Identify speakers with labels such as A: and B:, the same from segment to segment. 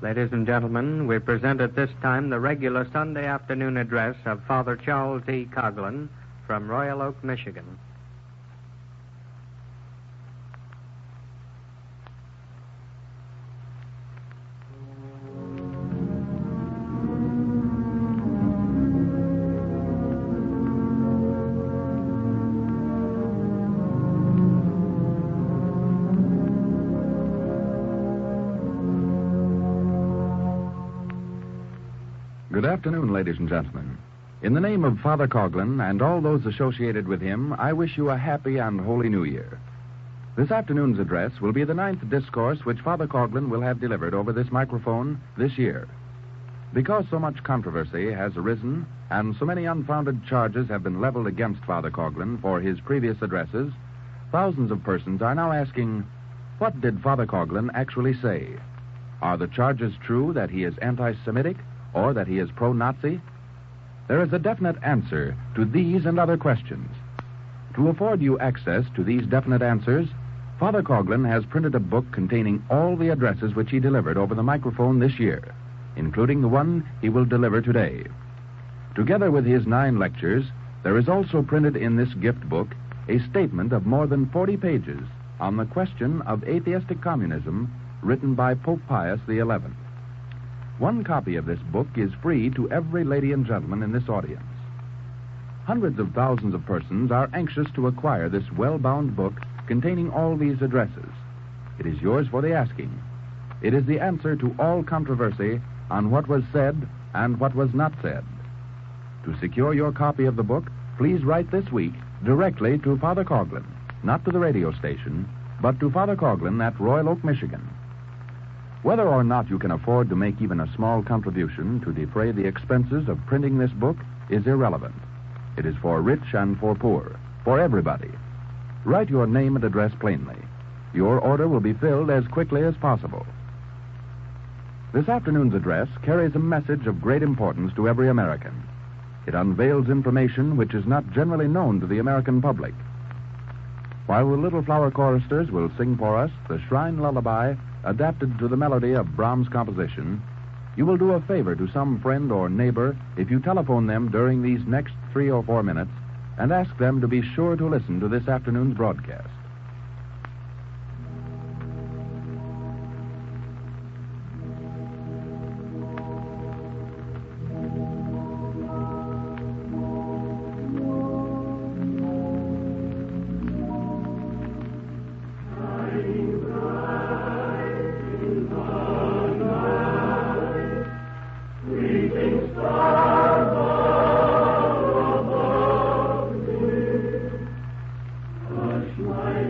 A: Ladies and gentlemen, we present at this time the regular Sunday afternoon address of Father Charles E. Coughlin from Royal Oak, Michigan.
B: Good afternoon, ladies and gentlemen. In the name of Father Coughlin and all those associated with him, I wish you a happy and holy New Year. This afternoon's address will be the 9th discourse which Father Coughlin will have delivered over this microphone this year. Because so much controversy has arisen and so many unfounded charges have been leveled against Father Coughlin for his previous addresses, thousands of persons are now asking, what did Father Coughlin actually say? Are the charges true that he is anti-Semitic? Or that he is pro-Nazi? There is a definite answer to these and other questions. To afford you access to these definite answers, Father Coughlin has printed a book containing all the addresses which he delivered over the microphone this year, including the one he will deliver today. Together with his 9 lectures, there is also printed in this gift book a statement of more than 40 pages on the question of atheistic communism written by Pope Pius XI. One copy of this book is free to every lady and gentleman in this audience. Hundreds of thousands of persons are anxious to acquire this well-bound book containing all these addresses. It is yours for the asking. It is the answer to all controversy on what was said and what was not said. To secure your copy of the book, please write this week directly to Father Coughlin, not to the radio station, but to Father Coughlin at Royal Oak, Michigan. Whether or not you can afford to make even a small contribution to defray the expenses of printing this book is irrelevant. It is for rich and for poor, for everybody. Write your name and address plainly. Your order will be filled as quickly as possible. This afternoon's address carries a message of great importance to every American. It unveils information which is not generally known to the American public. While the Little Flower Choristers will sing for us the Shrine Lullaby adapted to the melody of Brahms' composition, you will do a favor to some friend or neighbor if you telephone them during these next 3 or 4 minutes and ask them to be sure to listen to this afternoon's broadcast.
C: My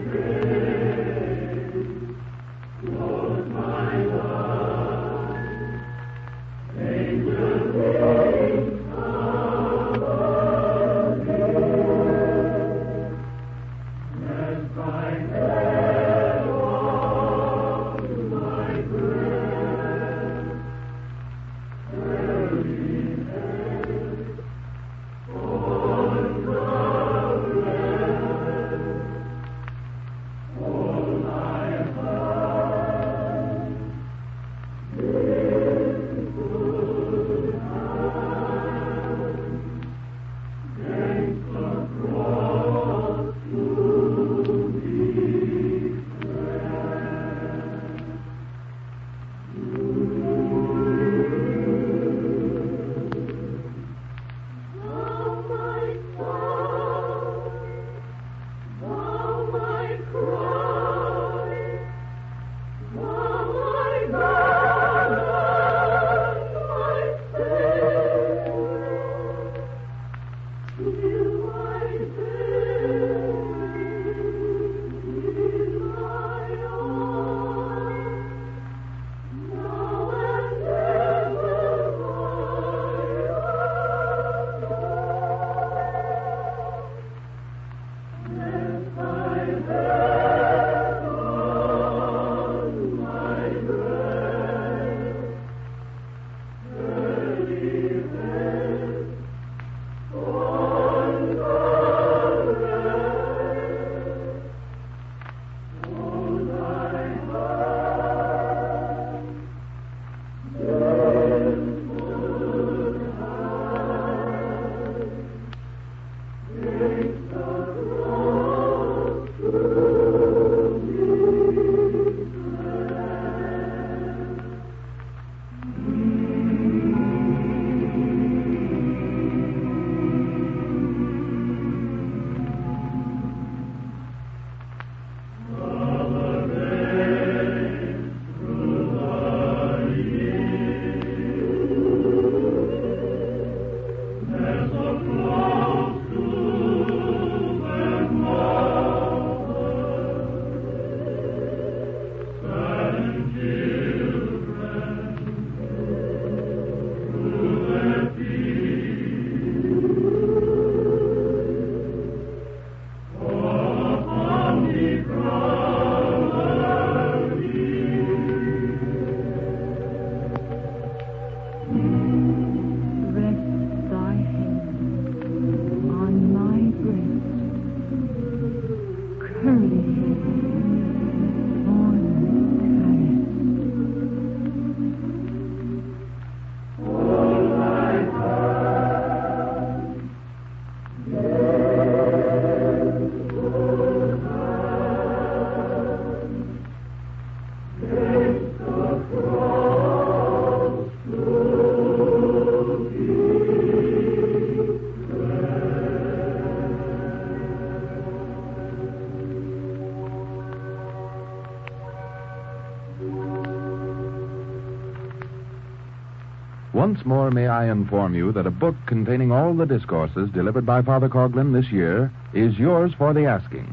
B: Once more, may I inform you that a book containing all the discourses delivered by Father Coughlin this year is yours for the asking.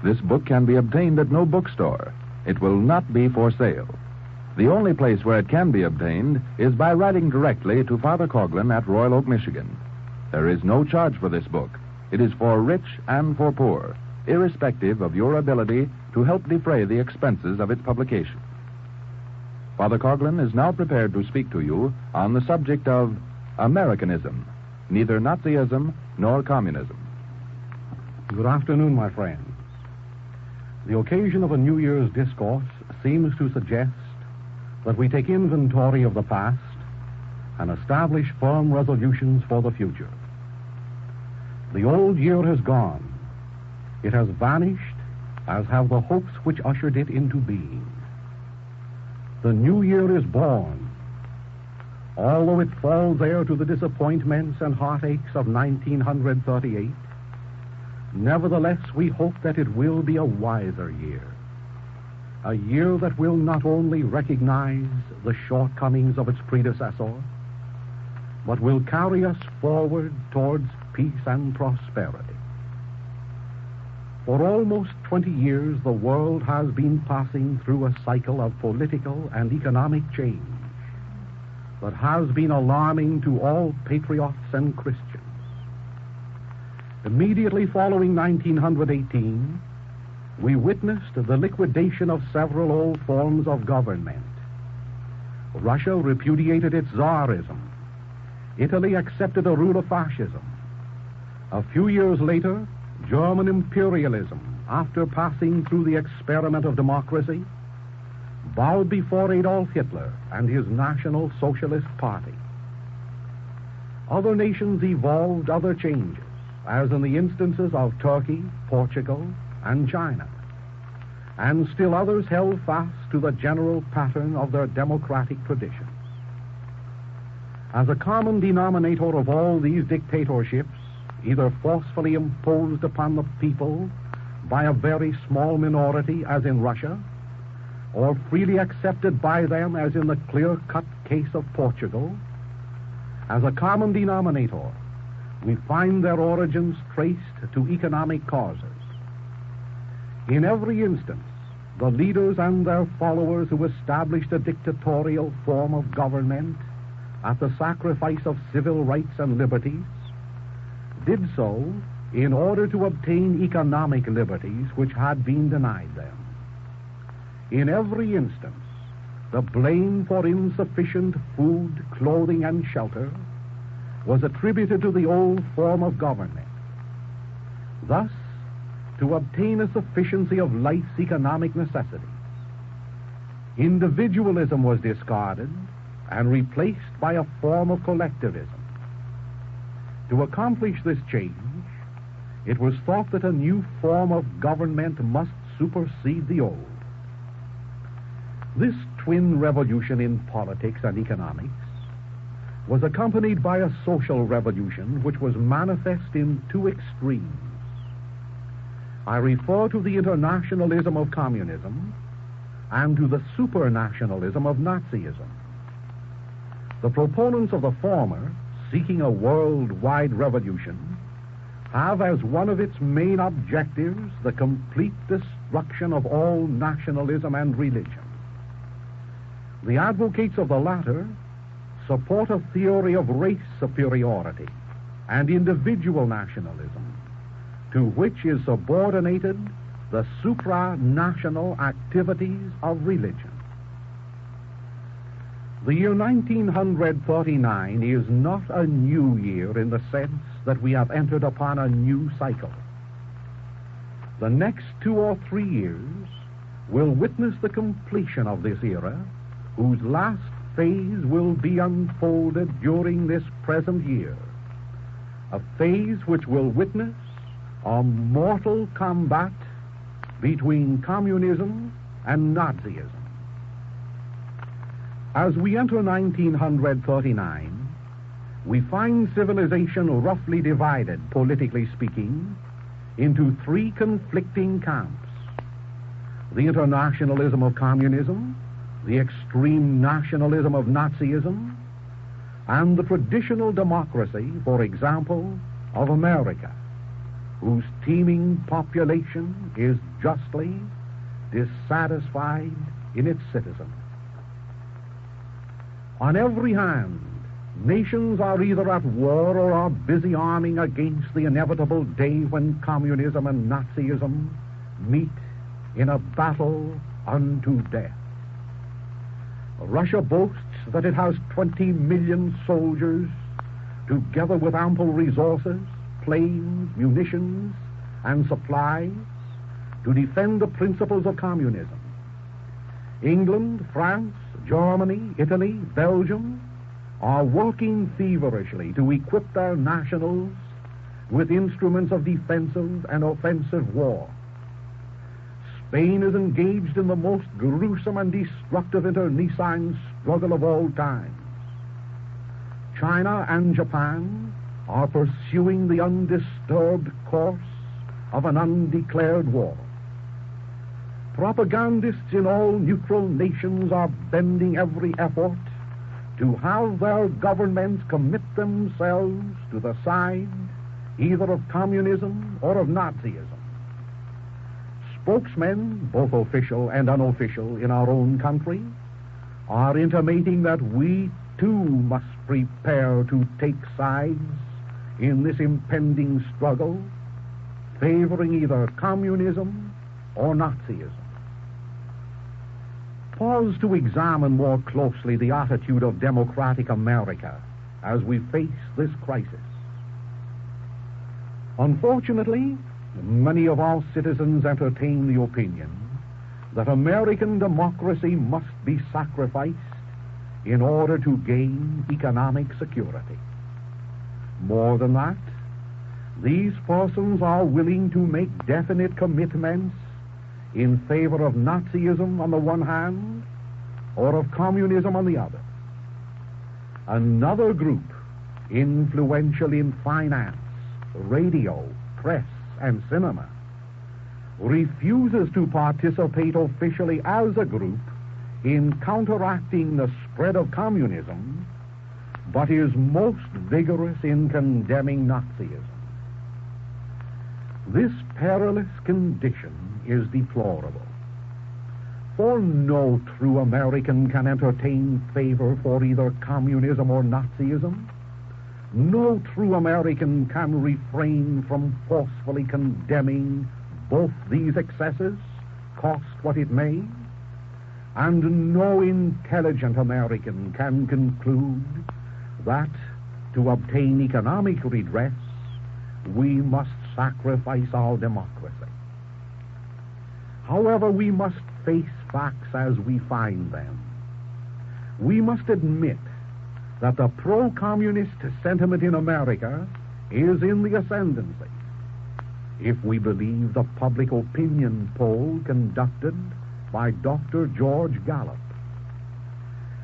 B: This book can be obtained at no bookstore. It will not be for sale. The only place where it can be obtained is by writing directly to Father Coughlin at Royal Oak, Michigan. There is no charge for this book. It is for rich and for poor, irrespective of your ability to help defray the expenses of its publication. Father Coughlin is now prepared to speak to you on the subject of Americanism, neither Nazism nor Communism.
C: Good afternoon, my friends. The occasion of a New Year's discourse seems to suggest that we take inventory of the past and establish firm resolutions for the future. The old year has gone. It has vanished, as have the hopes which ushered it into being. The new year is born. Although it falls heir to the disappointments and heartaches of 1938, nevertheless we hope that it will be a wiser year. A year that will not only recognize the shortcomings of its predecessor, but will carry us forward towards peace and prosperity. For almost 20 years, the world has been passing through a cycle of political and economic change that has been alarming to all patriots and Christians. Immediately following 1918, we witnessed the liquidation of several old forms of government. Russia repudiated its Tsarism. Italy accepted a rule of fascism. A few years later, German imperialism, after passing through the experiment of democracy, bowed before Adolf Hitler and his National Socialist Party. Other nations evolved other changes, as in the instances of Turkey, Portugal, and China, and still others held fast to the general pattern of their democratic traditions. As a common denominator of all these dictatorships, either forcefully imposed upon the people by a very small minority, as in Russia, or freely accepted by them, as in the clear-cut case of Portugal, as a common denominator, we find their origins traced to economic causes. In every instance, the leaders and their followers who established a dictatorial form of government at the sacrifice of civil rights and liberties did so in order to obtain economic liberties which had been denied them. In every instance, the blame for insufficient food, clothing, and shelter was attributed to the old form of government. Thus, to obtain a sufficiency of life's economic necessities, individualism was discarded and replaced by a form of collectivism. To accomplish this change, it was thought that a new form of government must supersede the old. This twin revolution in politics and economics was accompanied by a social revolution which was manifest in two extremes. I refer to the internationalism of communism and to the supranationalism of Nazism. The proponents of the former, seeking a worldwide revolution, have as one of its main objectives the complete destruction of all nationalism and religion. The advocates of the latter support a theory of race superiority and individual nationalism, to which is subordinated the supranational activities of religion. The year 1939 is not a new year in the sense that we have entered upon a new cycle. The next 2 or 3 years will witness the completion of this era, whose last phase will be unfolded during this present year, a phase which will witness a mortal combat between communism and Nazism. As we enter 1939, we find civilization roughly divided, politically speaking, into three conflicting camps: the internationalism of communism, the extreme nationalism of Nazism, and the traditional democracy, for example, of America, whose teeming population is justly dissatisfied in its citizens. On every hand, nations are either at war or are busy arming against the inevitable day when communism and Nazism meet in a battle unto death. Russia boasts that it has 20 million soldiers, together with ample resources, planes, munitions, and supplies, to defend the principles of communism. England, France, Germany, Italy, Belgium are working feverishly to equip their nationals with instruments of defensive and offensive war. Spain is engaged in the most gruesome and destructive internecine struggle of all times. China and Japan are pursuing the undisturbed course of an undeclared war. Propagandists in all neutral nations are bending every effort to have their governments commit themselves to the side either of communism or of Nazism. Spokesmen, both official and unofficial, in our own country are intimating that we too must prepare to take sides in this impending struggle, favoring either communism or Nazism. Pause to examine more closely the attitude of democratic America as we face this crisis. Unfortunately, many of our citizens entertain the opinion that American democracy must be sacrificed in order to gain economic security. More than that, these persons are willing to make definite commitments in favor of Nazism on the one hand, or of communism on the other. Another group, influential in finance, radio, press, and cinema, refuses to participate officially as a group in counteracting the spread of communism, but is most vigorous in condemning Nazism. This perilous condition is deplorable, for no true American can entertain favor for either communism or Nazism. No true American can refrain from forcefully condemning both these excesses, cost what it may, and no intelligent American can conclude that to obtain economic redress we must sacrifice our democracy. However, we must face facts as we find them. We must admit that the pro-communist sentiment in America is in the ascendancy, if we believe the public opinion poll conducted by Dr. George Gallup.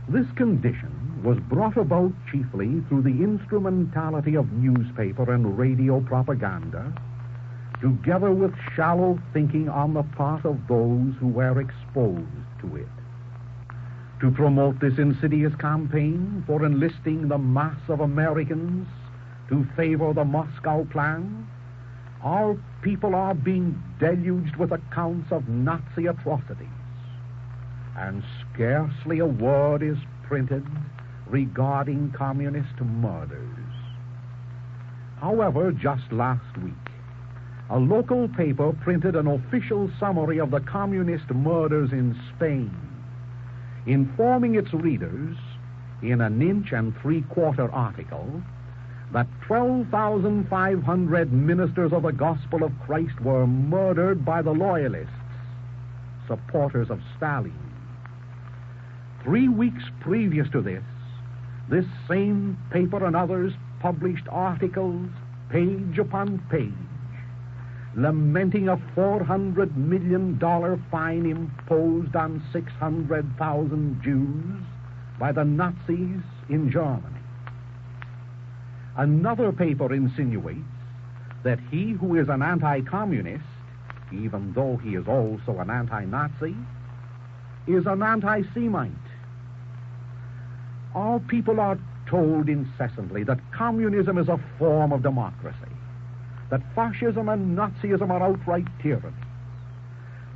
C: This condition was brought about chiefly through the instrumentality of newspaper and radio propaganda, together with shallow thinking on the part of those who were exposed to it. To promote this insidious campaign for enlisting the mass of Americans to favor the Moscow plan, our people are being deluged with accounts of Nazi atrocities, and scarcely a word is printed regarding communist murders. However, just last week, a local paper printed an official summary of the communist murders in Spain, informing its readers in an 1 3/4 article that 12,500 ministers of the gospel of Christ were murdered by the loyalists, supporters of Stalin. 3 weeks previous to this same paper and others published articles, page upon page, lamenting a $400 million fine imposed on 600,000 Jews by the Nazis in Germany. Another paper insinuates that he who is an anti-communist, even though he is also an anti-Nazi, is an anti-Semite. Our people are told incessantly that communism is a form of democracy, that fascism and Nazism are outright tyranny.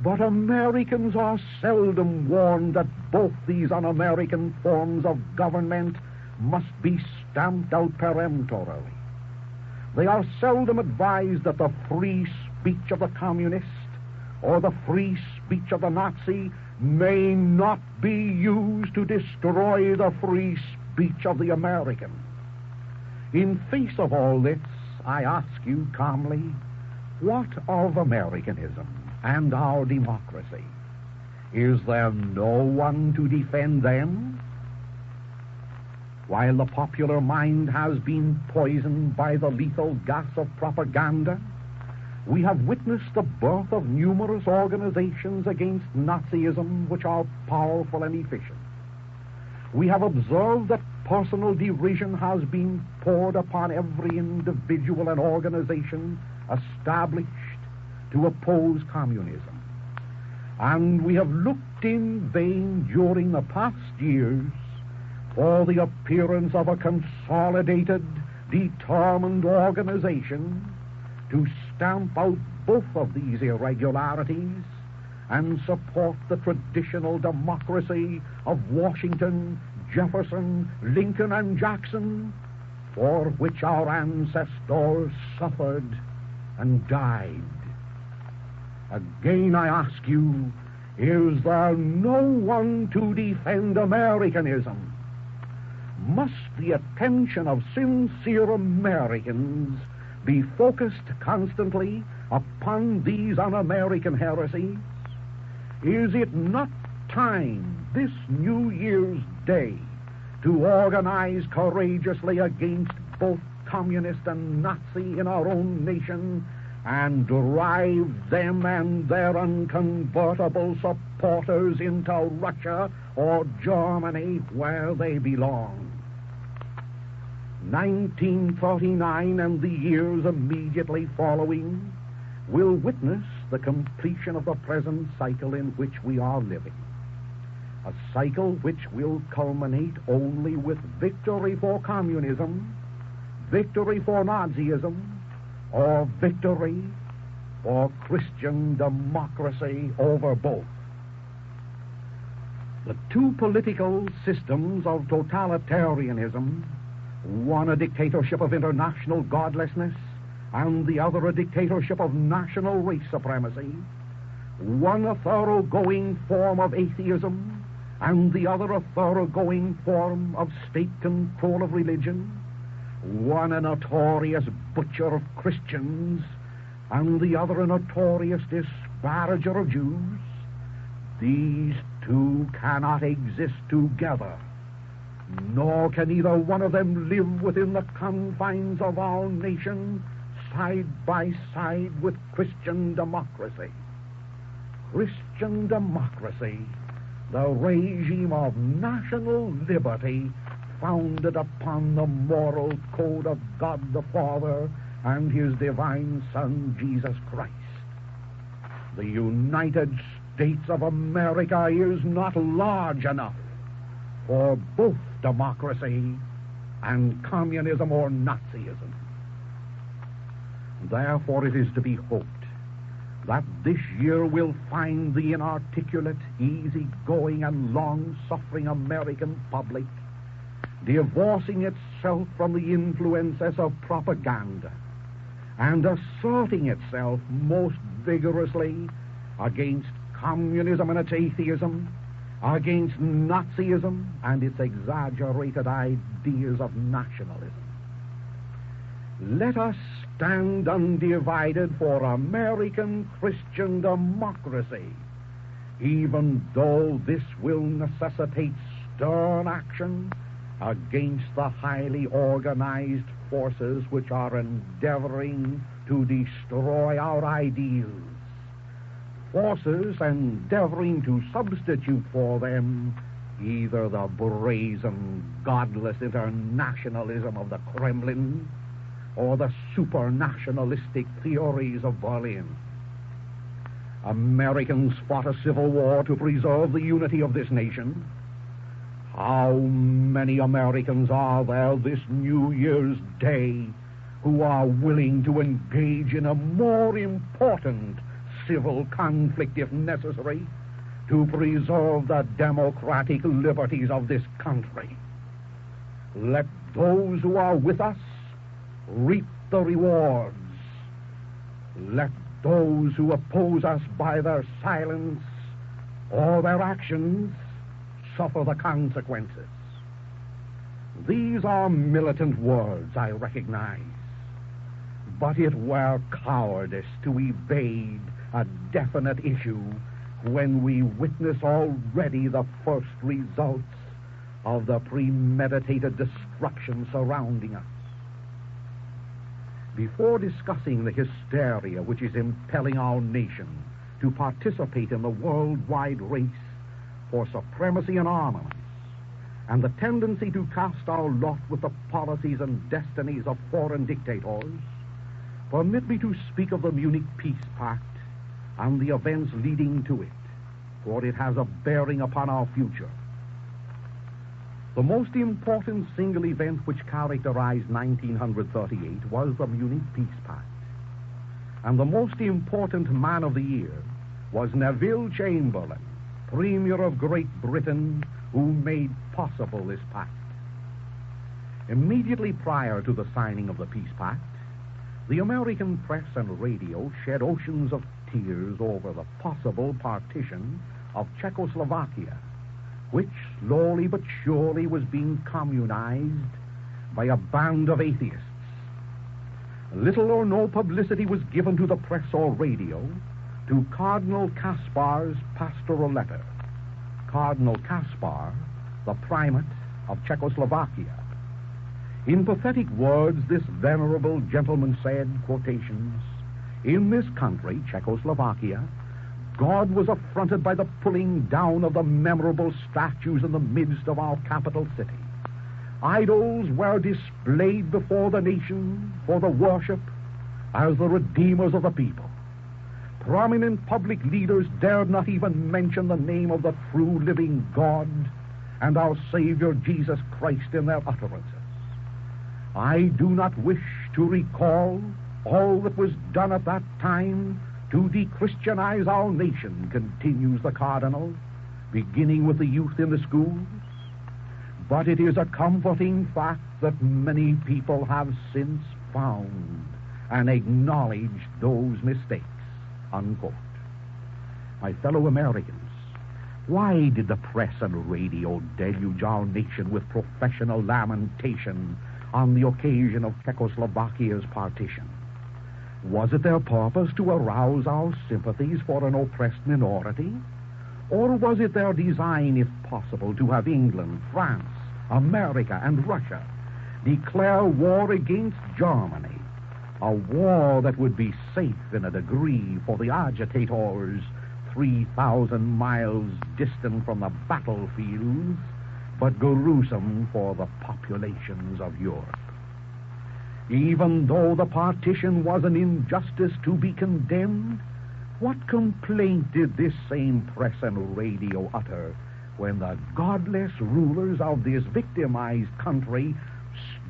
C: But Americans are seldom warned that both these un-American forms of government must be stamped out peremptorily. They are seldom advised that the free speech of the communist or the free speech of the Nazi may not be used to destroy the free speech of the American. In face of all this, I ask you calmly, what of Americanism and our democracy? Is there no one to defend them? While the popular mind has been poisoned by the lethal gas of propaganda, we have witnessed the birth of numerous organizations against Nazism which are powerful and efficient. We have observed that personal derision has been poured upon every individual and organization established to oppose communism. And we have looked in vain during the past years for the appearance of a consolidated, determined organization to stamp out both of these irregularities and support the traditional democracy of Washington, Jefferson, Lincoln, and Jackson, for which our ancestors suffered and died. Again I ask you, is there no one to defend Americanism? Must the attention of sincere Americans be focused constantly upon these un-American heresies? Is it not time this New Year's Day to organize courageously against both communist and Nazi in our own nation and drive them and their unconvertible supporters into Russia or Germany where they belong? 1939 and the years immediately following will witness the completion of the present cycle in which we are living. A cycle which will culminate only with victory for communism, victory for Nazism, or victory for Christian democracy over both. The two political systems of totalitarianism, one a dictatorship of international godlessness and the other a dictatorship of national race supremacy, one a thoroughgoing form of atheism and the other a thoroughgoing form of state control of religion, one a notorious butcher of Christians and the other a notorious disparager of Jews, these two cannot exist together, nor can either one of them live within the confines of our nation side by side with Christian democracy. Christian democracy, the regime of national liberty founded upon the moral code of God the Father and his divine Son, Jesus Christ. The United States of America is not large enough for both democracy and communism or Nazism. Therefore, it is to be hoped that this year will find the inarticulate, easy-going, and long-suffering American public divorcing itself from the influences of propaganda and asserting itself most vigorously against communism and its atheism, against Nazism and its exaggerated ideas of nationalism. Let us stand undivided for American Christian democracy, even though this will necessitate stern action against the highly organized forces which are endeavoring to destroy our ideals, forces endeavoring to substitute for them either the brazen, godless internationalism of the Kremlin or the supranationalistic theories of Berlin. Americans fought a civil war to preserve the unity of this nation. How many Americans are there this New Year's Day who are willing to engage in a more important civil conflict, if necessary, to preserve the democratic liberties of this country? Let those who are with us reap the rewards. Let those who oppose us by their silence or their actions suffer the consequences. These are militant words, I recognize, but it were cowardice to evade a definite issue when we witness already the first results of the premeditated destruction surrounding us. Before discussing the hysteria which is impelling our nation to participate in the worldwide race for supremacy in armaments, and the tendency to cast our lot with the policies and destinies of foreign dictators, permit me to speak of the Munich Peace Pact and the events leading to it, for it has a bearing upon our future. The most important single event which characterized 1938 was the Munich Peace Pact. And the most important man of the year was Neville Chamberlain, Premier of Great Britain, who made possible this pact. Immediately prior to the signing of the Peace Pact, the American press and radio shed oceans of tears over the possible partition of Czechoslovakia, which slowly but surely was being communized by a band of atheists. Little or no publicity was given to the press or radio to Cardinal Kaspar's pastoral letter. Cardinal Kaspar, the primate of Czechoslovakia. In pathetic words, this venerable gentleman said, quotations, "In this country, Czechoslovakia, God was affronted by the pulling down of the memorable statues in the midst of our capital city. Idols were displayed before the nation for the worship as the redeemers of the people. Prominent public leaders dared not even mention the name of the true living God and our Savior Jesus Christ in their utterances. I do not wish to recall all that was done at that time to de-Christianize our nation," continues the Cardinal, beginning with the youth in the schools. "But it is a comforting fact that many people have since found and acknowledged those mistakes," unquote. My fellow Americans, why did the press and radio deluge our nation with professional lamentation on the occasion of Czechoslovakia's partition? Was it their purpose to arouse our sympathies for an oppressed minority? Or was it their design, if possible, to have England, France, America, and Russia declare war against Germany, a war that would be safe in a degree for the agitators 3,000 miles distant from the battlefields, but gruesome for the populations of Europe? Even though the partition was an injustice to be condemned, what complaint did this same press and radio utter when the godless rulers of this victimized country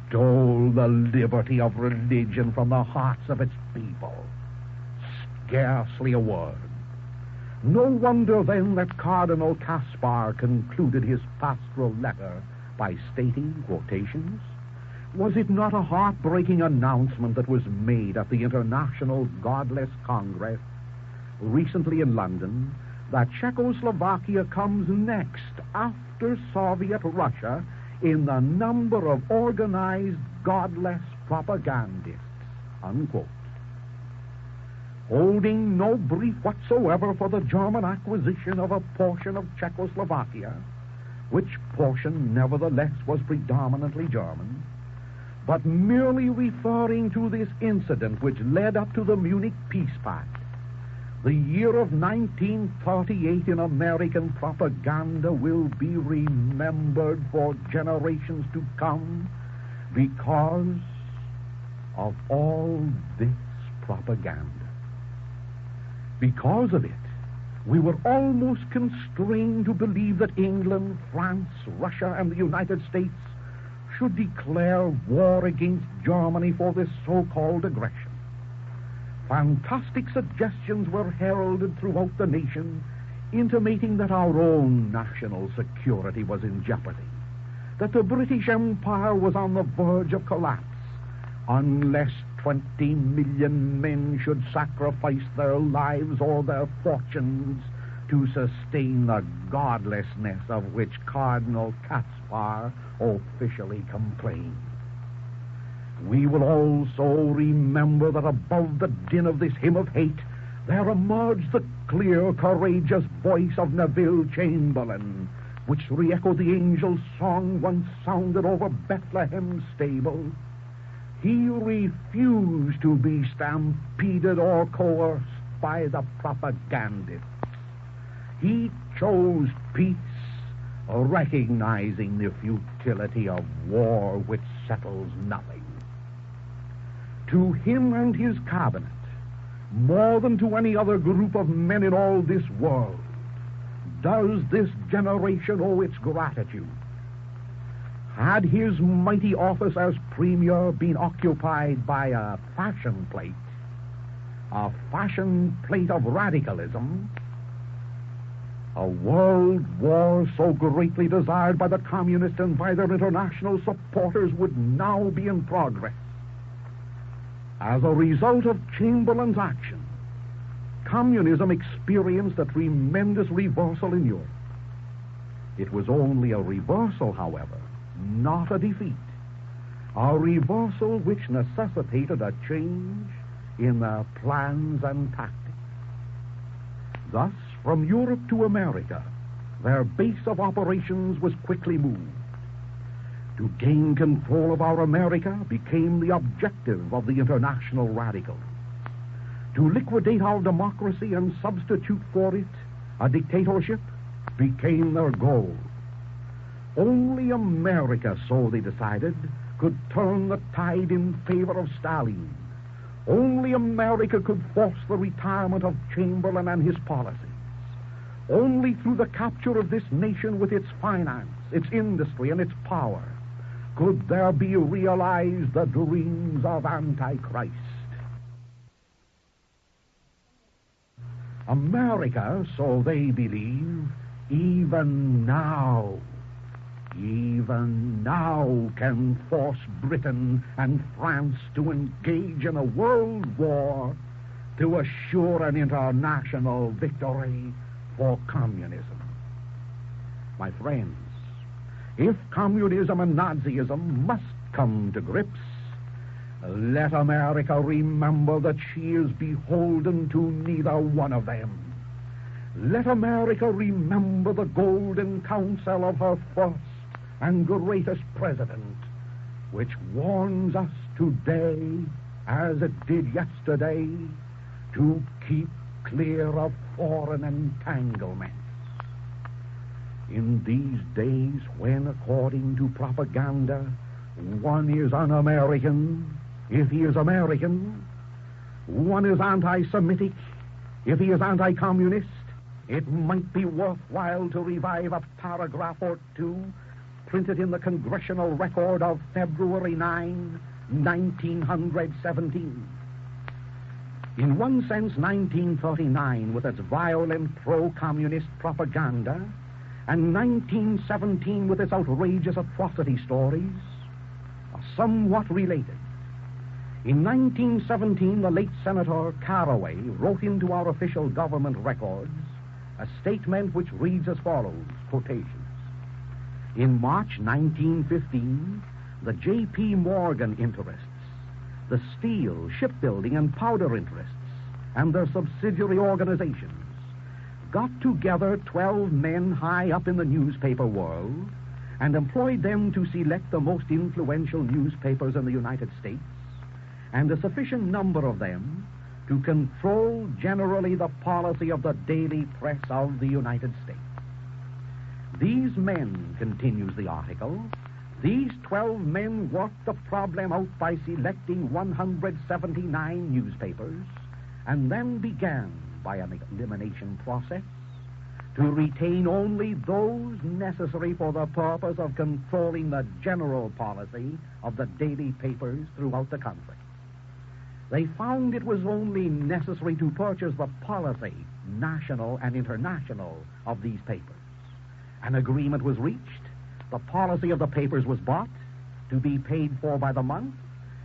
C: stole the liberty of religion from the hearts of its people? Scarcely a word. No wonder then that Cardinal Kaspar concluded his pastoral letter by stating, quotations, "Was it not a heartbreaking announcement that was made at the International Godless Congress recently in London that Czechoslovakia comes next after Soviet Russia in the number of organized godless propagandists," unquote. Holding no brief whatsoever for the German acquisition of a portion of Czechoslovakia, which portion nevertheless was predominantly German, but merely referring to this incident which led up to the Munich Peace Pact, The year of 1938 in American propaganda will be remembered for generations to come because of all this propaganda. Because of it, we were almost constrained to believe that England, France, Russia, and the United States should declare war against Germany for this so-called aggression. Fantastic suggestions were heralded throughout the nation, intimating that our own national security was in jeopardy, that the British Empire was on the verge of collapse, unless 20 million men should sacrifice their lives or their fortunes to sustain the godlessness of which Cardinal Caspar officially complained. We will also remember that above the din of this hymn of hate, there emerged the clear, courageous voice of Neville Chamberlain, which re-echoed the angel's song once sounded over Bethlehem's stable. He refused to be stampeded or coerced by the propagandists. He chose peace, recognizing the futility of war which settles nothing. To him and his cabinet, more than to any other group of men in all this world, does this generation owe its gratitude. Had his mighty office as premier been occupied by a fashion plate of radicalism, a world war so greatly desired by the communists and by their international supporters would now be in progress. As a result of Chamberlain's action, communism experienced a tremendous reversal in Europe. It was only a reversal, however, not a defeat. A reversal which necessitated a change in their plans and tactics. Thus, from Europe to America, their base of operations was quickly moved. To gain control of our America became the objective of the international radicals. To liquidate our democracy and substitute for it a dictatorship became their goal. Only America, so they decided, could turn the tide in favor of Stalin. Only America could force the retirement of Chamberlain and his policies. Only through the capture of this nation with its finance, its industry, and its power could there be realized the dreams of Antichrist. America, so they believe, even now can force Britain and France to engage in a world war to assure an international victory for communism. My friends, if communism and Nazism must come to grips, let America remember that she is beholden to neither one of them. Let America remember the golden counsel of her first and greatest president, which warns us today, as it did yesterday, to keep clear of foreign entanglements. In these days when, according to propaganda, one is un-American if he is American, one is anti-Semitic if he is anti-communist, it might be worthwhile to revive a paragraph or two printed in the Congressional Record of February 9, 1917. In one sense, 1939, with its violent pro-communist propaganda, and 1917, with its outrageous atrocity stories, are somewhat related. In 1917, the late Senator Caraway wrote into our official government records a statement which reads as follows, quotations. In March 1915, the J.P. Morgan interests, the steel, shipbuilding, and powder interests, and their subsidiary organizations got together 12 men high up in the newspaper world and employed them to select the most influential newspapers in the United States, and a sufficient number of them to control generally the policy of the daily press of the United States. These men, continues the article, these 12 men worked the problem out by selecting 179 newspapers and then began, by an elimination process, to retain only those necessary for the purpose of controlling the general policy of the daily papers throughout the country. They found it was only necessary to purchase the policy, national and international, of these papers. An agreement was reached. The policy of the papers was bought, to be paid for by the month.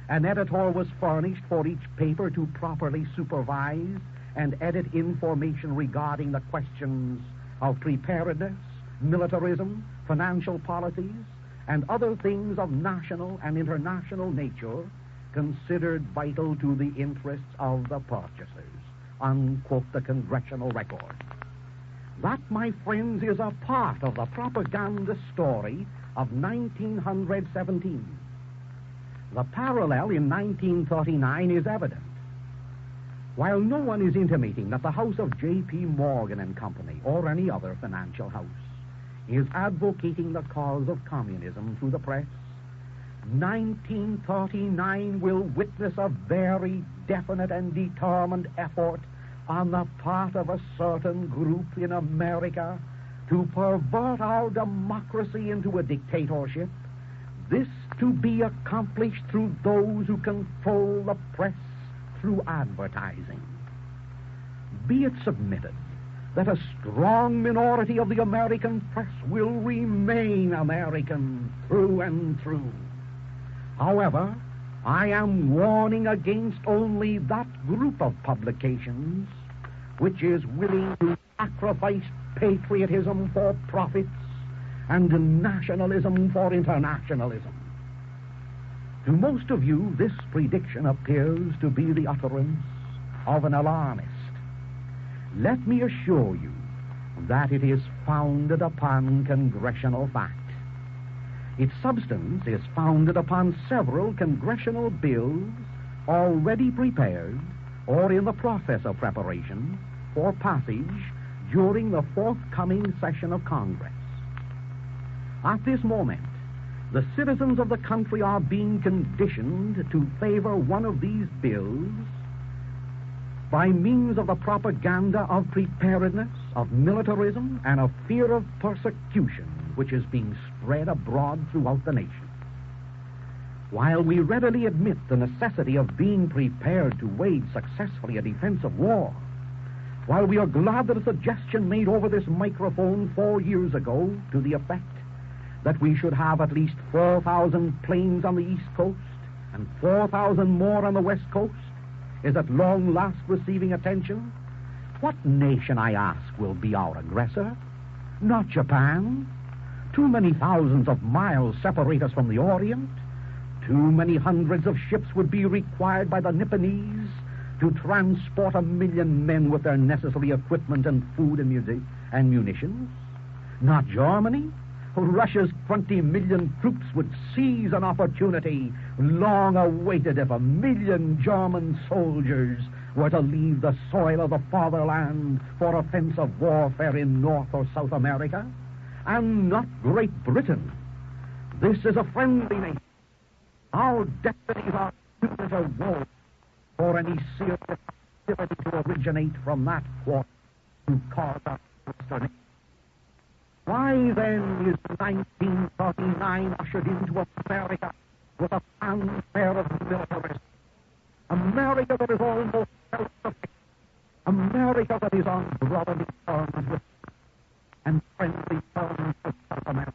C: An editor was furnished for each paper to properly supervise and edit information regarding the questions of preparedness, militarism, financial policies, and other things of national and international nature considered vital to the interests of the purchasers. Unquote the congressional record. That, my friends, is a part of the propaganda story of 1917. The parallel in 1939 is evident. While no one is intimating that the house of J.P. Morgan and Company, or any other financial house, is advocating the cause of communism through the press, 1939 will witness a very definite and determined effort on the part of a certain group in America to pervert our democracy into a dictatorship, this to be accomplished through those who control the press through advertising. Be it submitted that a strong minority of the American press will remain American through and through. However, I am warning against only that group of publications which is willing to sacrifice patriotism for profits and nationalism for internationalism. To most of you, this prediction appears to be the utterance of an alarmist. Let me assure you that it is founded upon congressional fact. Its substance is founded upon several congressional bills already prepared or in the process of preparation for passage during the forthcoming session of Congress. At this moment, the citizens of the country are being conditioned to favor one of these bills by means of the propaganda of preparedness, of militarism, and of fear of persecution, which is being spread abroad throughout the nation. While we readily admit the necessity of being prepared to wage successfully a defensive war, while we are glad that a suggestion made over this microphone 4 years ago to the effect that we should have at least 4,000 planes on the East Coast and 4,000 more on the West Coast is at long last receiving attention, what nation, I ask, will be our aggressor? Not Japan. Too many thousands of miles separate us from the Orient. Too many hundreds of ships would be required by the Nipponese to transport 1 million men with their necessary equipment and food and munitions. Not Germany. Russia's 20 million troops would seize an opportunity long awaited if 1 million German soldiers were to leave the soil of the fatherland for offensive warfare in North or South America. And not Great Britain. This is a friendly nation. Our destinies are suited to war for any serious activity to originate from that quarter to cause us consternation. Why then is 1939 ushered into America with a fanfare of militarism? America that is almost self-sufficient. America that is on brotherly terms with and friendly terms with South America.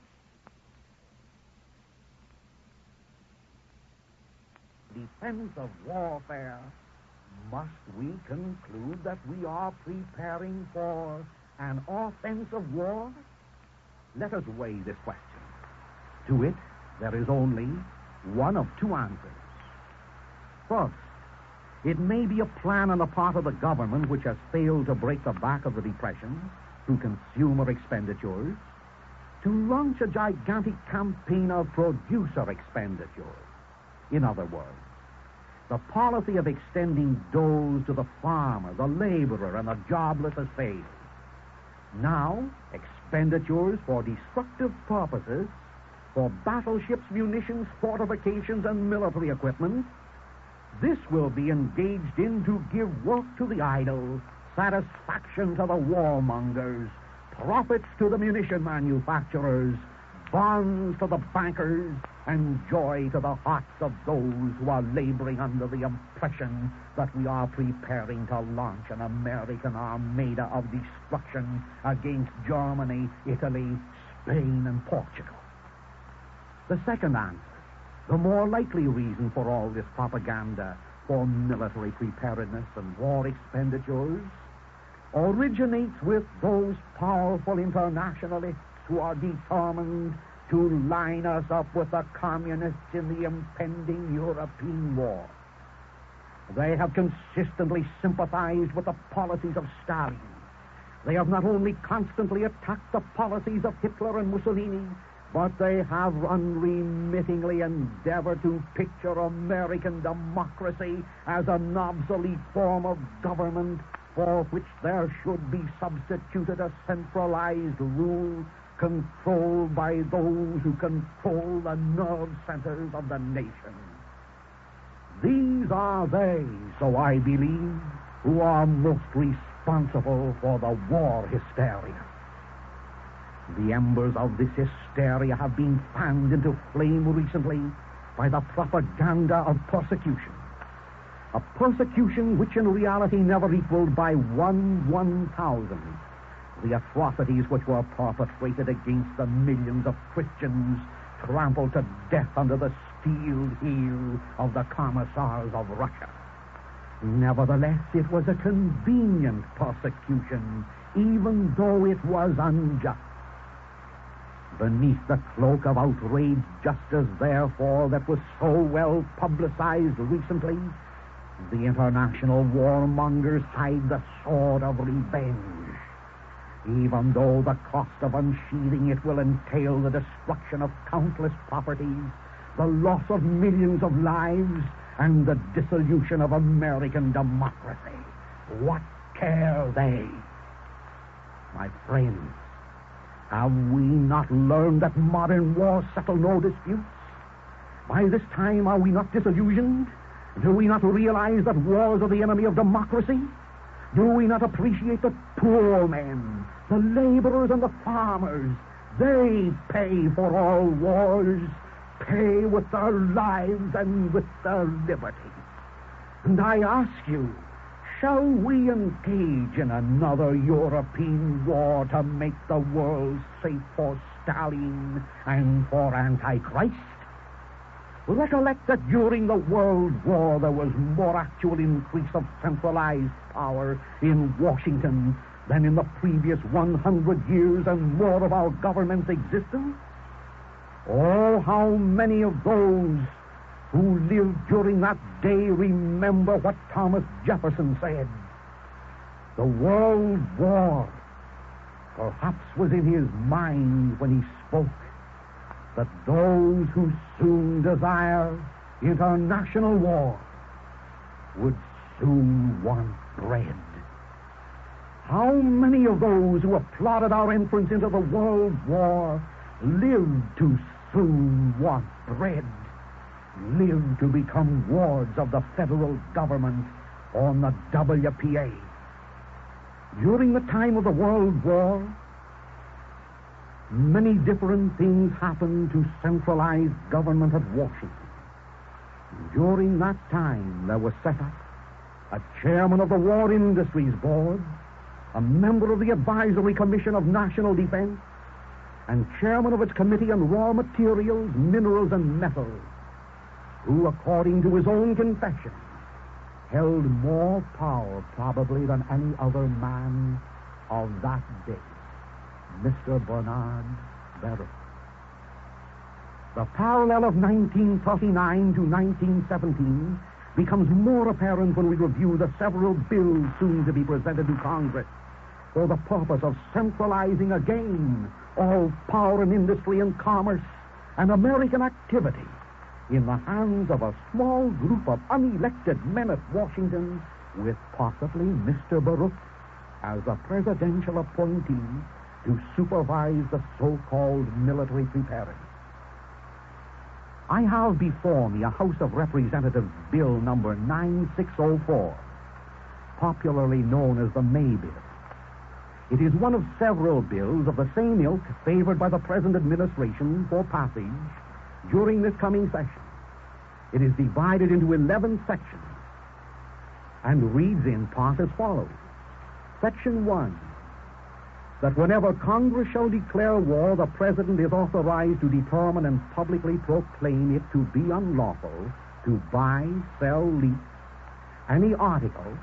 C: Defense of warfare, must we conclude that we are preparing for an offensive war? Let us weigh this question. To it, there is only one of two answers. First, it may be a plan on the part of the government which has failed to break the back of the Depression through consumer expenditures to launch a gigantic campaign of producer expenditures. In other words, The policy of extending dole to the farmer, the laborer, and the jobless has failed. Now, expenditures for destructive purposes, for battleships, munitions, fortifications, and military equipment, this will be engaged in to give work to the idle, satisfaction to the warmongers, profits to the munition manufacturers, bonds to the bankers, and joy to the hearts of those who are laboring under the impression that we are preparing to launch an American armada of destruction against Germany, Italy, Spain, and Portugal. The second answer, the more likely reason for all this propaganda for military preparedness and war expenditures, originates with those powerful internationalists who are determined to line us up with the communists in the impending European war. They have consistently sympathized with the policies of Stalin. They have not only constantly attacked the policies of Hitler and Mussolini, but they have unremittingly endeavored to picture American democracy as an obsolete form of government for which there should be substituted a centralized rule controlled by those who control the nerve centers of the nation. These are they, so I believe, who are most responsible for the war hysteria. The embers of this hysteria have been fanned into flame recently by the propaganda of persecution. A persecution which in reality never equaled by 1/1,000 the atrocities which were perpetrated against the millions of Christians trampled to death under the steel heel of the commissars of Russia. Nevertheless, it was a convenient persecution, even though it was unjust. Beneath the cloak of outraged justice, therefore, that was so well publicized recently, the international warmongers hide the sword of revenge. Even though the cost of unsheathing it will entail the destruction of countless properties, the loss of millions of lives, and the dissolution of American democracy. What care they? My friends, have we not learned that modern wars settle no disputes? By this time, are we not disillusioned? Do we not realize that wars are the enemy of democracy? Do we not appreciate that poor men, the laborers and the farmers, they pay for all wars, pay with their lives and with their liberty? And I ask you, shall we engage in another European war to make the world safe for Stalin and for Antichrist? Recollect that during the World War there was more actual increase of centralized power in Washington than in the previous 100 years and more of our government's existence. Oh, how many of those who lived during that day remember what Thomas Jefferson said? The World War perhaps was in his mind when he spoke that those who soon desire international war would soon want bread. How many of those who applauded our entrance into the World War lived to soon want bread, lived to become wards of the federal government on the WPA? During the time of the World War, many different things happened to centralized government at Washington. During that time, there was set up a chairman of the War Industries Board, a member of the Advisory Commission of National Defense, and chairman of its Committee on Raw Materials, Minerals, and Metals, who, according to his own confession, held more power probably than any other man of that day. Mr. Bernard Baruch. The parallel of 1939 to 1917 becomes more apparent when we review the several bills soon to be presented to Congress for the purpose of centralizing again all power and industry and commerce and American activity in the hands of a small group of unelected men at Washington, with possibly Mr. Baruch as a presidential appointee to supervise the so-called military preparedness. I have before me a House of Representatives Bill number 9604, popularly known as the May Bill. It is one of several bills of the same ilk favored by the present administration for passage during this coming session. It is divided into 11 sections and reads in part as follows. Section 1, that whenever Congress shall declare war, the President is authorized to determine and publicly proclaim it to be unlawful to buy, sell, lease any article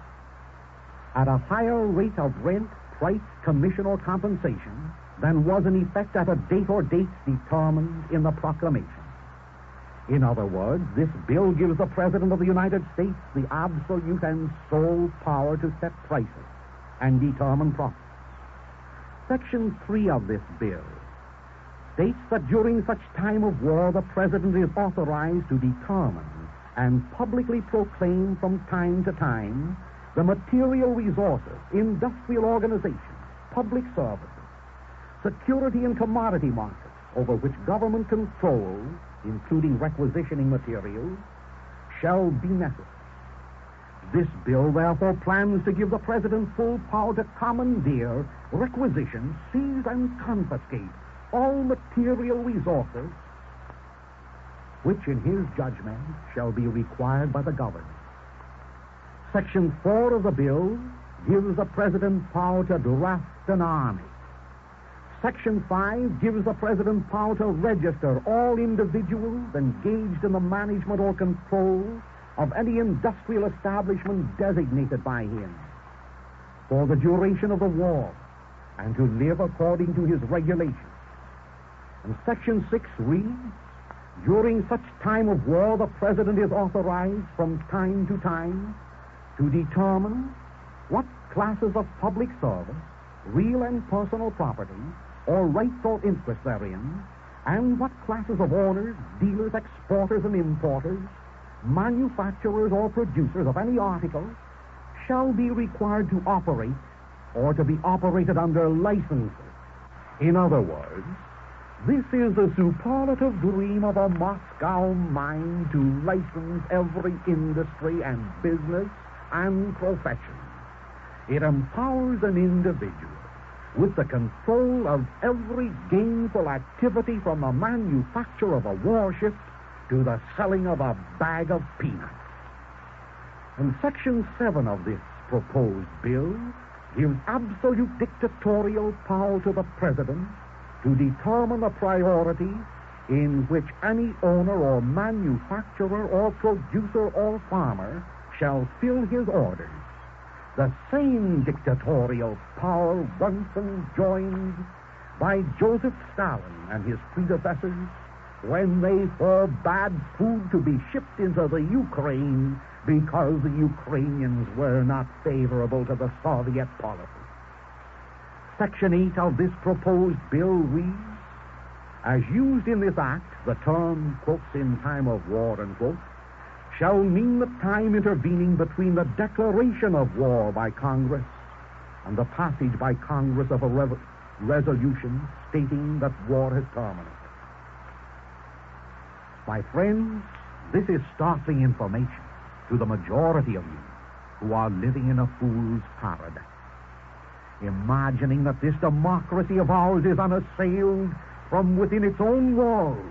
C: at a higher rate of rent, price, commission, or compensation than was in effect at a date or dates determined in the proclamation. In other words, this bill gives the President of the United States the absolute and sole power to set prices and determine profits. Section 3 of this bill states that during such time of war, the President is authorized to determine and publicly proclaim from time to time the material resources, industrial organizations, public services, security and commodity markets over which government control, including requisitioning materials, shall be necessary. This bill, therefore, plans to give the President full power to commandeer, requisition, seize, and confiscate all material resources which, in his judgment, shall be required by the government. Section 4 of the bill gives the President power to draft an army. Section 5 gives the President power to register all individuals engaged in the management or control of any industrial establishment designated by him for the duration of the war and to live according to his regulations. And Section 6 reads, during such time of war, the President is authorized from time to time to determine what classes of public service, real and personal property, or rights or interests therein, and what classes of owners, dealers, exporters, and importers, manufacturers or producers of any article shall be required to operate or to be operated under licenses. In other words, this is the superlative dream of a Moscow mind to license every industry and business and profession. It empowers an individual with the control of every gainful activity from the manufacture of a warship to the selling of a bag of peanuts. And Section 7 of this proposed bill gives absolute dictatorial power to the President to determine the priority in which any owner or manufacturer or producer or farmer shall fill his orders. The same dictatorial power once enjoined by Joseph Stalin and his predecessors when they forbade food to be shipped into the Ukraine because the Ukrainians were not favorable to the Soviet policy. Section 8 of this proposed bill reads, as used in this act, the term, quotes, in time of war, unquote, shall mean the time intervening between the declaration of war by Congress and the passage by Congress of a resolution stating that war has terminated. My friends, this is startling information to the majority of you who are living in a fool's paradise, imagining that this democracy of ours is unassailed from within its own walls,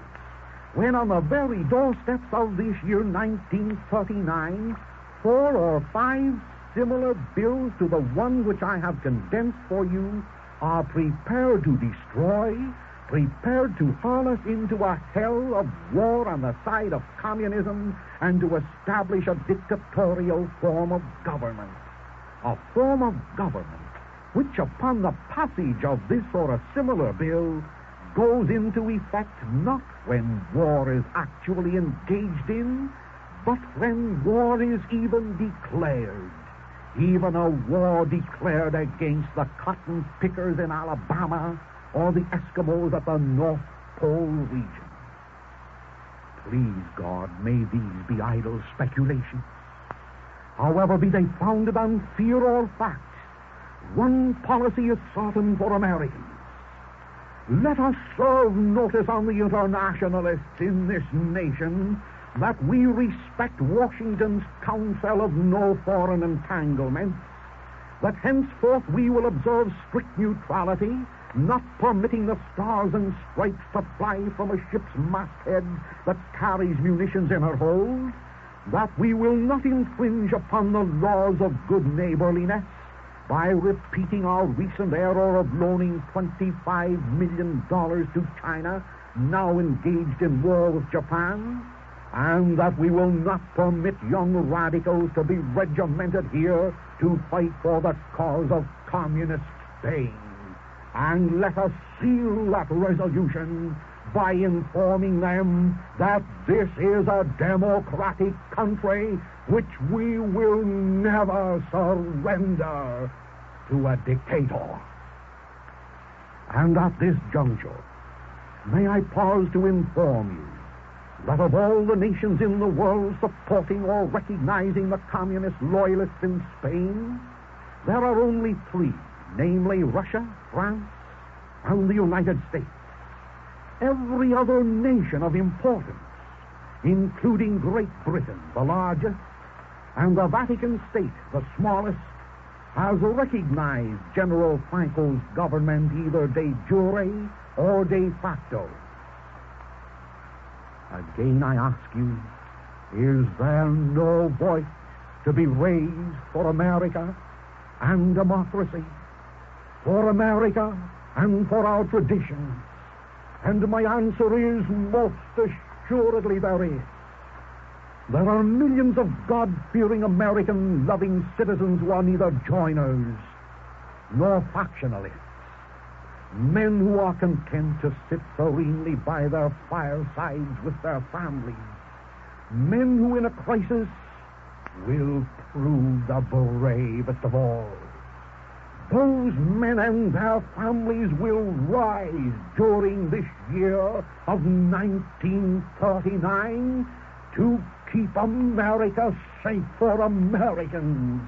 C: when on the very doorsteps of this year 1939, 4 or 5 similar bills to the one which I have condensed for you are prepared to destroy, prepared to hurl us into a hell of war on the side of communism and to establish a dictatorial form of government. A form of government which, upon the passage of this or a similar bill, goes into effect not when war is actually engaged in, but when war is even declared. Even a war declared against the cotton pickers in Alabama or the Eskimos at the North Pole region. Please, God, may these be idle speculations. However be they founded on fear or fact, one policy is certain for Americans. Let us serve notice on the internationalists in this nation that we respect Washington's counsel of no foreign entanglements, that henceforth we will observe strict neutrality, not permitting the stars and stripes to fly from a ship's masthead that carries munitions in her hold, that we will not infringe upon the laws of good neighborliness by repeating our recent error of loaning $25 million to China, now engaged in war with Japan, and that we will not permit young radicals to be regimented here to fight for the cause of communist Spain. And let us seal that resolution by informing them that this is a democratic country which we will never surrender to a dictator. And at this juncture, may I pause to inform you that of all the nations in the world supporting or recognizing the communist loyalists in Spain, there are only three, namely Russia, France, and the United States. Every other nation of importance, including Great Britain, the largest, and the Vatican State, the smallest, has recognized General Franco's government either de jure or de facto. Again I ask you, is there no voice to be raised for America and democracy, for America and for our traditions? And my answer is, most assuredly there is. There are millions of God-fearing, American-loving citizens who are neither joiners nor factionalists, men who are content to sit serenely by their firesides with their families, men who in a crisis will prove the bravest of all. Those men and their families will rise during this year of 1939 to keep America safe for Americans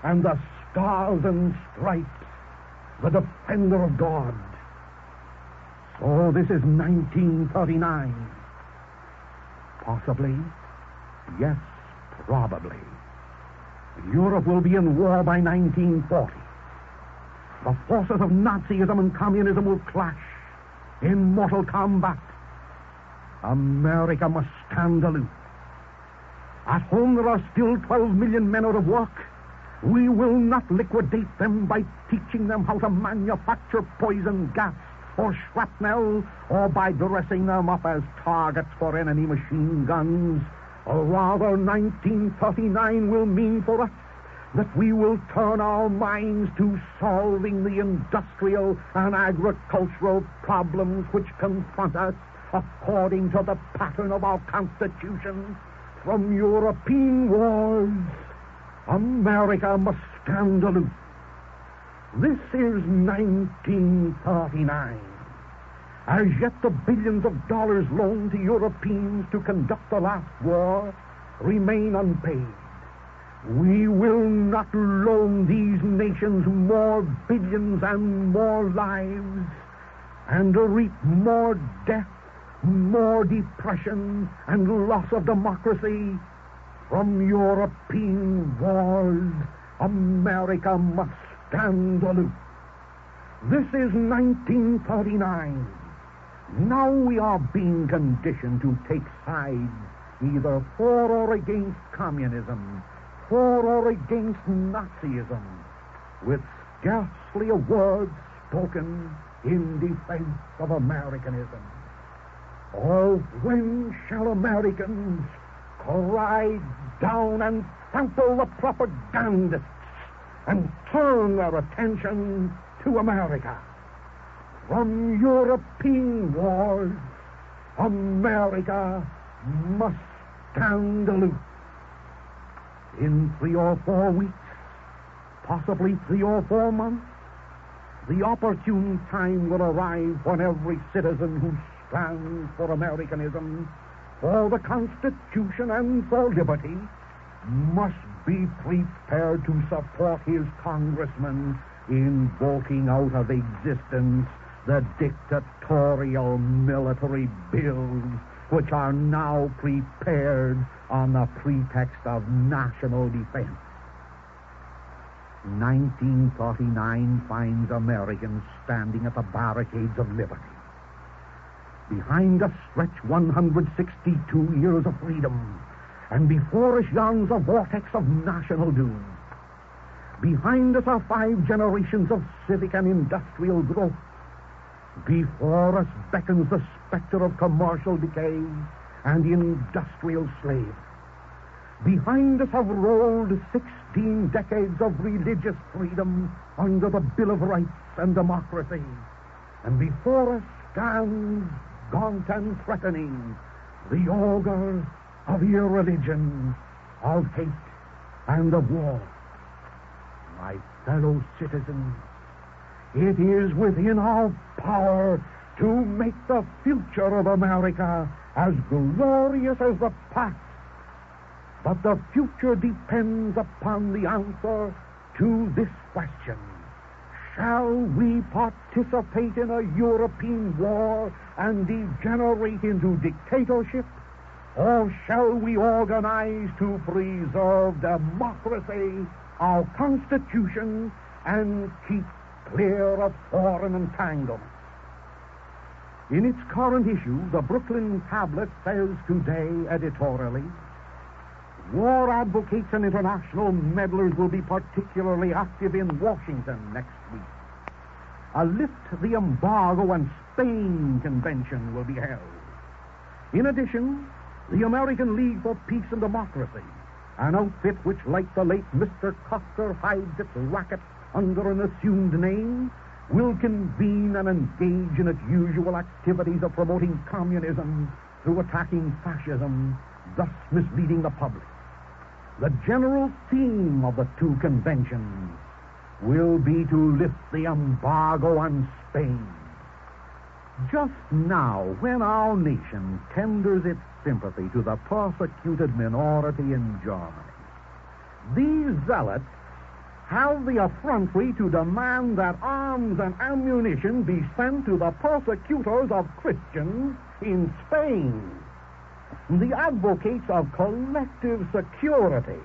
C: and the stars and stripes, the defender of God. So this is 1939. Possibly, yes, probably. Europe will be in war by 1940. The forces of Nazism and Communism will clash in mortal combat. America must stand aloof. At home there are still 12 million men out of work. We will not liquidate them by teaching them how to manufacture poison gas or shrapnel, or by dressing them up as targets for enemy machine guns. Or rather, 1939 will mean for us that we will turn our minds to solving the industrial and agricultural problems which confront us according to the pattern of our Constitution. From European wars, America must stand aloof. This is 1939. As yet, the billions of dollars loaned to Europeans to conduct the last war remain unpaid. We will not loan these nations more billions and more lives, and reap more death, more depression, and loss of democracy. From European wars, America must stand aloof. This is 1939. Now we are being conditioned to take sides, either for or against communism, for or against Nazism, with scarcely a word spoken in defense of Americanism. Oh, when shall Americans cry down and trample the propagandists and turn their attention to America? From European wars, America must stand aloof. In 3 or 4 weeks, possibly 3 or 4 months, the opportune time will arrive when every citizen who stands for Americanism, for the Constitution and for liberty must be prepared to support his congressmen in voting out of existence the dictatorial military bills which are now prepared on the pretext of national defense. 1939 finds Americans standing at the barricades of liberty. Behind us stretch 162 years of freedom, and before us yawns a vortex of national doom. Behind us are 5 generations of civic and industrial growth. Before us beckons the specter of commercial decay and industrial slavery. Behind us have rolled 16 decades of religious freedom under the Bill of Rights and democracy. And before us stands, gaunt and threatening, the augur of irreligion, of hate, and of war. My fellow citizens, it is within our power to make the future of America as glorious as the past. But the future depends upon the answer to this question. Shall we participate in a European war and degenerate into dictatorship? Or shall we organize to preserve democracy, our Constitution, and keep clear of foreign entanglements? In its current issue, the Brooklyn Tablet says today editorially, war advocates and international meddlers will be particularly active in Washington next week. A Lift the Embargo and Spain convention will be held. In addition, the American League for Peace and Democracy, an outfit which, like the late Mr. Custer, hides its racket under an assumed name, will convene and engage in its usual activities of promoting communism through attacking fascism, thus misleading the public. The general theme of the 2 conventions will be to lift the embargo on Spain. Just now, when our nation tenders its sympathy to the persecuted minority in Germany, these zealots have the effrontery to demand that arms and ammunition be sent to the persecutors of Christians in Spain. The advocates of collective security,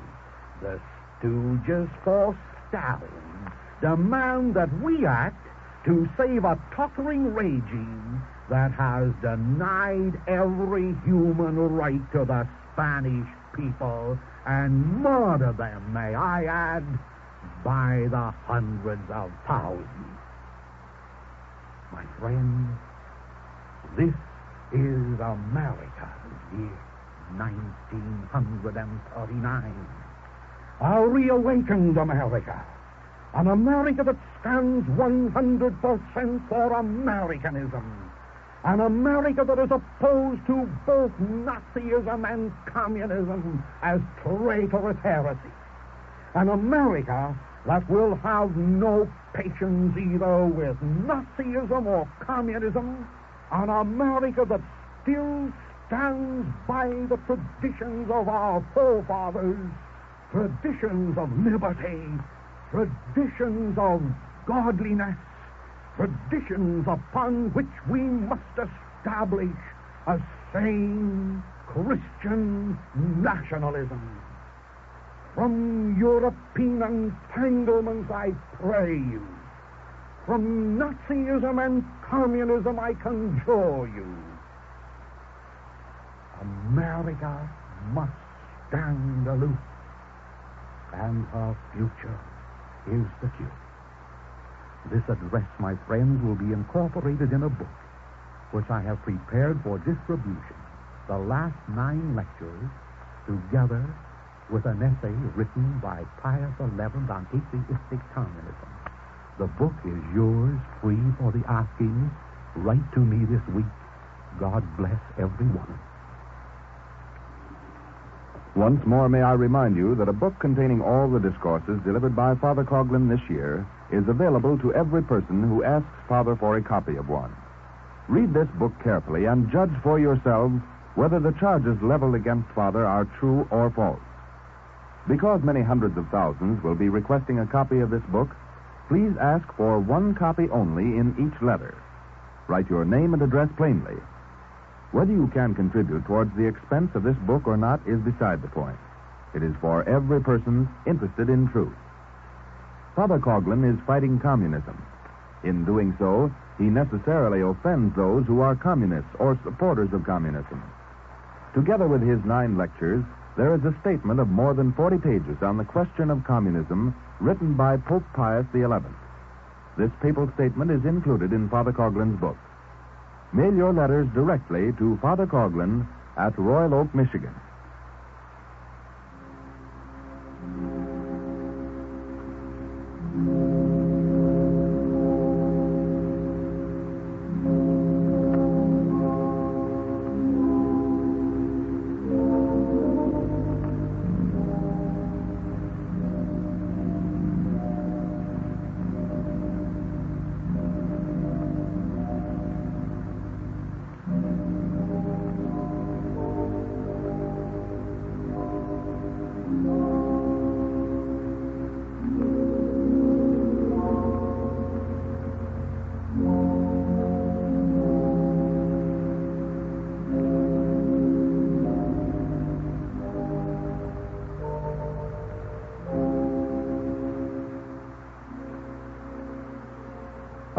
C: the stooges for Stalin, demand that we act to save a tottering regime that has denied every human right to the Spanish people and murdered them, may I add, by the hundreds of thousands. My friends, this is America's year 1939. A reawakened America. An America that stands 100% for Americanism. An America that is opposed to both Nazism and communism as traitorous heresy. An America that will have no patience either with Nazism or communism. An America that still stands by the traditions of our forefathers, traditions of liberty, traditions of godliness, traditions upon which we must establish a sane Christian nationalism. From European entanglements I pray you. From Nazism and communism I conjure you. America must stand aloof, and her future is secure. This address, my friends, will be incorporated in a book which I have prepared for distribution. The last 9 lectures, together with an essay written by Pius XI on atheistic communism. The book is yours, free for the asking. Write to me this week. God bless everyone.
B: Once more, may I remind you that a book containing all the discourses delivered by Father Coughlin this year is available to every person who asks Father for a copy of one. Read this book carefully and judge for yourselves whether the charges leveled against Father are true or false. Because many hundreds of thousands will be requesting a copy of this book, please ask for one copy only in each letter. Write your name and address plainly. Whether you can contribute towards the expense of this book or not is beside the point. It is for every person interested in truth. Father Coughlin is fighting communism. In doing so, he necessarily offends those who are communists or supporters of communism. Together with his 9 lectures, there is a statement of more than 40 pages on the question of communism written by Pope Pius XI. This papal statement is included in Father Coughlin's book. Mail your letters directly to Father Coughlin at Royal Oak, Michigan.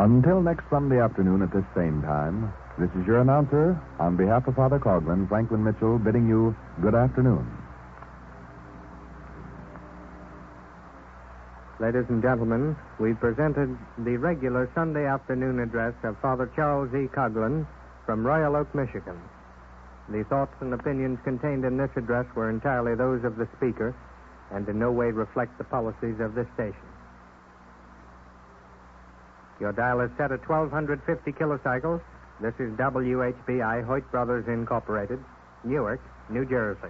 B: Until next Sunday afternoon at this same time, this is your announcer, on behalf of Father Coughlin, Franklin Mitchell, bidding you good afternoon.
A: Ladies and gentlemen, we presented the regular Sunday afternoon address of Father Charles E. Coughlin from Royal Oak, Michigan. The thoughts and opinions contained in this address were entirely those of the speaker and in no way reflect the policies of this station. Your dial is set at 1250 kilocycles. This is WHBI, Hoyt Brothers Incorporated, Newark, New Jersey.